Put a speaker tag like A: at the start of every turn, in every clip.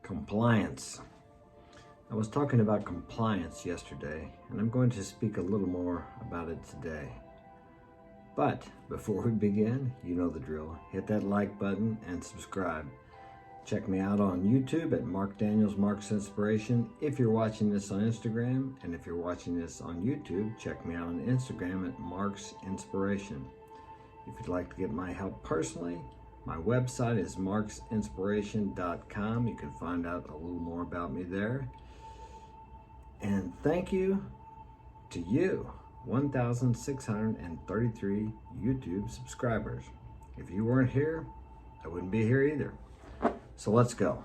A: Compliance. I was talking about compliance yesterday, and I'm going to speak a little more about it today. But before we begin, you know the drill. Hit that like button and subscribe. Check me out on YouTube at Mark Daniels Mark's Inspiration if you're watching this on Instagram, and if you're watching this on YouTube, check me out on Instagram at Mark's Inspiration. If you'd like to get my help personally, my website is marksinspiration.com. You can find out a little more about me there. And thank you to you, 1,633 YouTube subscribers. If you weren't here, I wouldn't be here either. So let's go.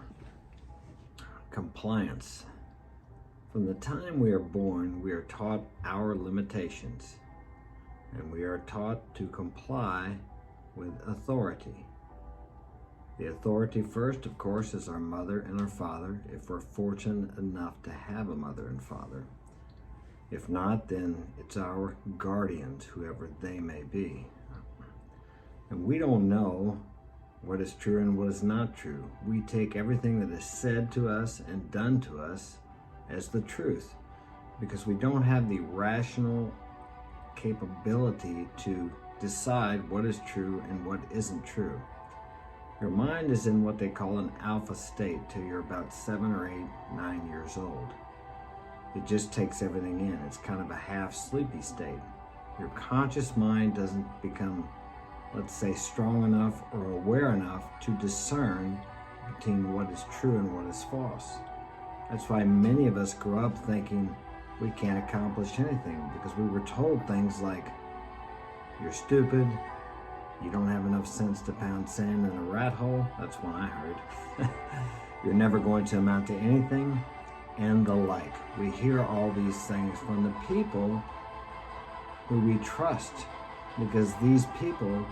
A: Compliance. From the time we are born, we are taught our limitations, and we are taught to comply with authority. The authority first, of course, is our mother and our father, if we're fortunate enough to have a mother and father. If not, then it's our guardians, whoever they may be. And we don't know what is true and what is not true. We take everything that is said to us and done to us as the truth, because we don't have the rational capability to decide what is true and what isn't true. Your mind is in what they call an alpha state till you're about 7 or 8, 9 years old. It just takes everything in. It's kind of a half sleepy state. Your conscious mind doesn't become, let's say, strong enough or aware enough to discern between what is true and what is false. That's why many of us grow up thinking we can't accomplish anything, because we were told things like, you're stupid, you don't have enough sense to pound sand in a rat hole. That's one I heard. You're never going to amount to anything, and the like. We hear all these things from the people who we trust, because these people,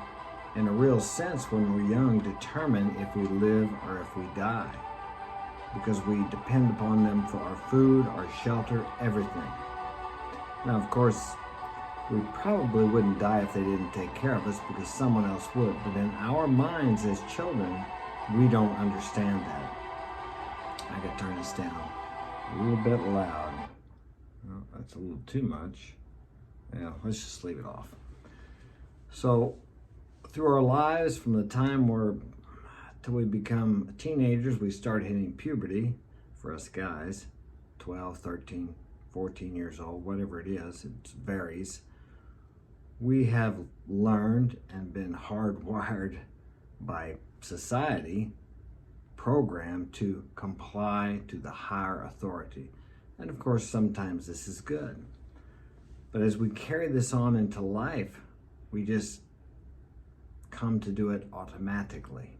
A: in a real sense, when we're young, determine if we live or if we die, because we depend upon them for our food, our shelter, everything. Now, of course, we probably wouldn't die if they didn't take care of us, because someone else would. But in our minds as children, we don't understand that. I gotta turn this down a little bit loud. Well, that's a little too much. Yeah, let's just leave it off. So, through our lives, from the time till we become teenagers, we start hitting puberty, for us guys, 12, 13, 14 years old, whatever it is, it varies. We have learned and been hardwired by society, programmed to comply to the higher authority. And of course, sometimes this is good. But as we carry this on into life, we just come to do it automatically.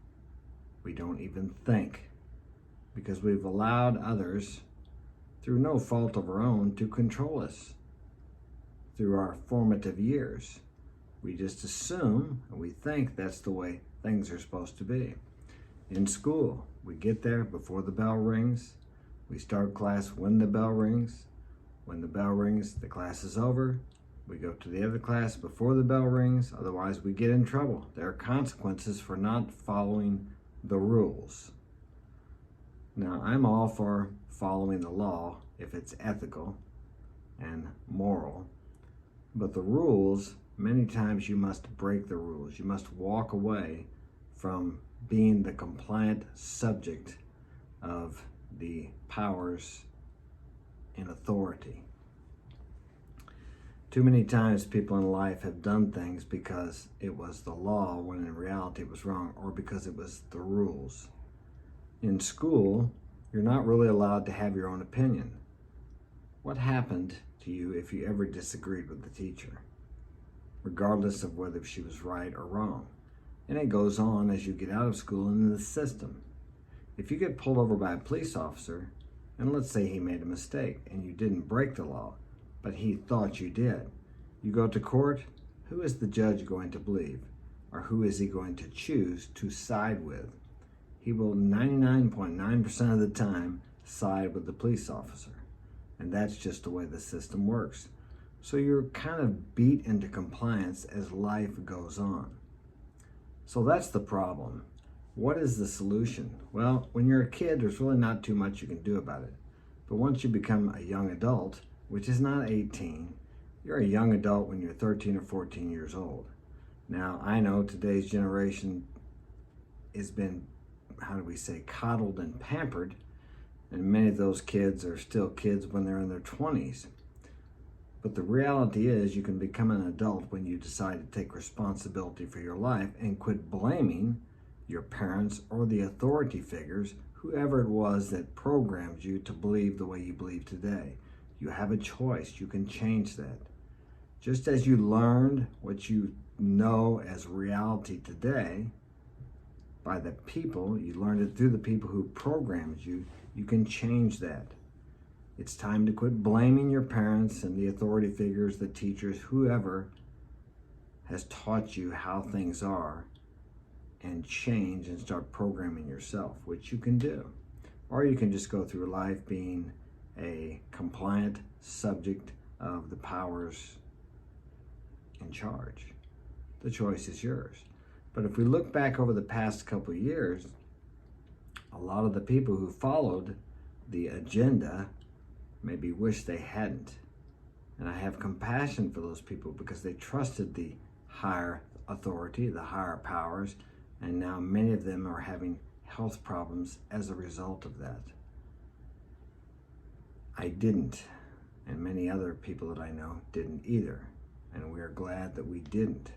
A: We don't even think, because we've allowed others, through no fault of our own, to control us. Through our formative years, we just assume and we think that's the way things are supposed to be. In school, we get there before the bell rings. We start class when the bell rings. When the bell rings, the class is over. We go to the other class before the bell rings. Otherwise, we get in trouble. There are consequences for not following the rules. Now, I'm all for following the law if it's ethical and moral. But the rules, many times you must break the rules. You must walk away from being the compliant subject of the powers and authority. Too many times people in life have done things because it was the law, when in reality it was wrong, or because it was the rules. In school, you're not really allowed to have your own opinion. What happened to you if you ever disagreed with the teacher, regardless of whether she was right or wrong? And it goes on as you get out of school and in the system. If you get pulled over by a police officer, and let's say he made a mistake and you didn't break the law, but he thought you did, you go to court, who is the judge going to believe? Or who is he going to choose to side with? He will 99.9% of the time side with the police officer. And that's just the way the system works. So you're kind of beat into compliance as life goes on. So that's the problem. What is the solution? Well, when you're a kid, there's really not too much you can do about it. But once you become a young adult, which is not 18, you're a young adult when you're 13 or 14 years old. Now, I know today's generation has been, coddled and pampered, and many of those kids are still kids when they're in their 20s. But the reality is you can become an adult when you decide to take responsibility for your life and quit blaming your parents or the authority figures, whoever it was that programmed you to believe the way you believe today. You have a choice. You can change that. Just as you learned what you know as reality today by the people, you learned it through the people who programmed you, you can change that. It's time to quit blaming your parents and the authority figures, the teachers, whoever has taught you how things are, and change and start programming yourself, which you can do. Or you can just go through life being a compliant subject of the powers in charge. The choice is yours. But if we look back over the past couple of years, a lot of the people who followed the agenda maybe wish they hadn't. And I have compassion for those people because they trusted the higher authority, the higher powers, and now many of them are having health problems as a result of that. I didn't, and many other people that I know didn't either, and we are glad that we didn't.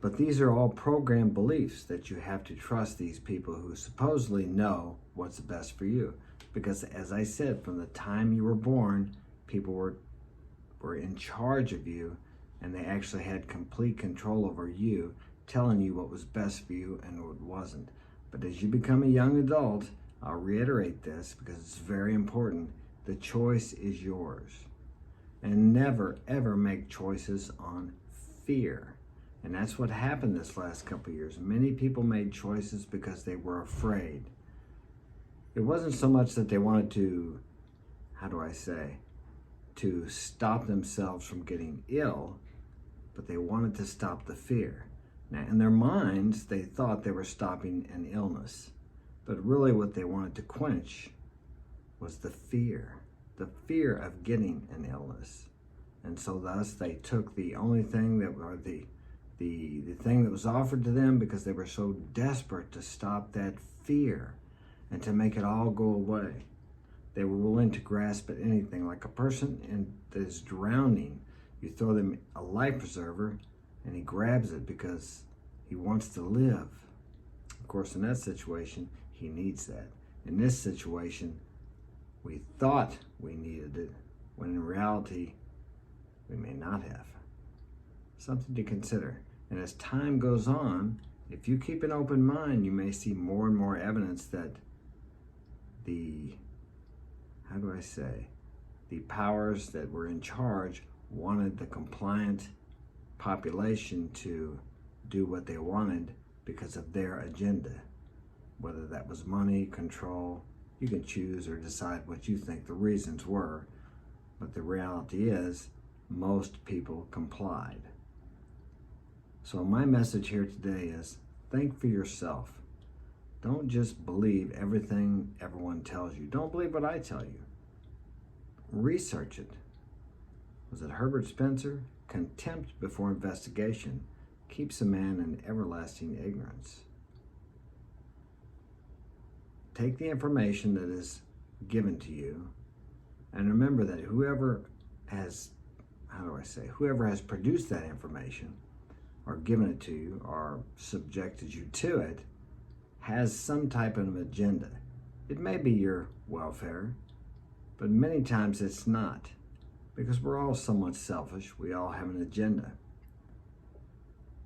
A: But these are all programmed beliefs that you have to trust these people who supposedly know what's best for you. Because as I said, from the time you were born, people were in charge of you, and they actually had complete control over you, telling you what was best for you and what wasn't. But as you become a young adult, I'll reiterate this because it's very important, the choice is yours. And never, ever make choices on fear. And that's what happened this last couple of years. Many people made choices because they were afraid. It wasn't so much that they wanted to, to stop themselves from getting ill, but they wanted to stop the fear. Now, in their minds, they thought they were stopping an illness, but really what they wanted to quench was the fear of getting an illness. And so thus they took the only thing that, or the thing that was offered to them because they were so desperate to stop that fear and to make it all go away. They were willing to grasp at anything. Like a person that is drowning, you throw them a life preserver and he grabs it because he wants to live. Of course, in that situation, he needs that. In this situation, we thought we needed it, when in reality, we may not have. Something to consider. And as time goes on, if you keep an open mind, you may see more and more evidence that the powers that were in charge wanted the compliant population to do what they wanted because of their agenda. Whether that was money, control, you can choose or decide what you think the reasons were, but the reality is most people complied. So my message here today is think for yourself. Don't just believe everything everyone tells you. Don't believe what I tell you. Research it. Was it Herbert Spencer? Contempt before investigation keeps a man in everlasting ignorance. Take the information that is given to you, and remember that whoever has produced that information or given it to you or subjected you to it has some type of agenda. It may be your welfare, but many times it's not, because we're all somewhat selfish. We all have an agenda.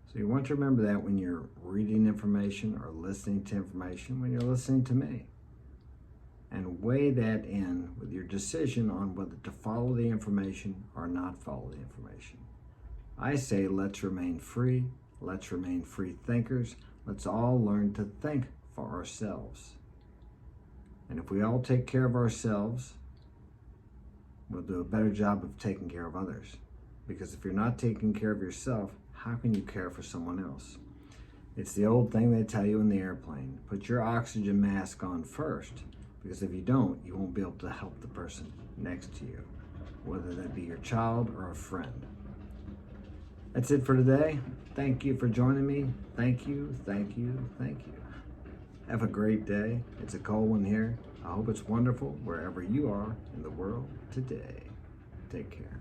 A: So you want to remember that when you're reading information or listening to information, when you're listening to me. And weigh that in with your decision on whether to follow the information or not follow the information. I say let's remain free. Let's remain free thinkers. Let's all learn to think for ourselves. And if we all take care of ourselves, we'll do a better job of taking care of others. Because if you're not taking care of yourself, how can you care for someone else? It's the old thing they tell you in the airplane. Put your oxygen mask on first, because if you don't, you won't be able to help the person next to you, whether that be your child or a friend. That's it for today. Thank you for joining me. Thank you, thank you, thank you. Have a great day. It's a cold one here. I hope it's wonderful wherever you are in the world today. Take care.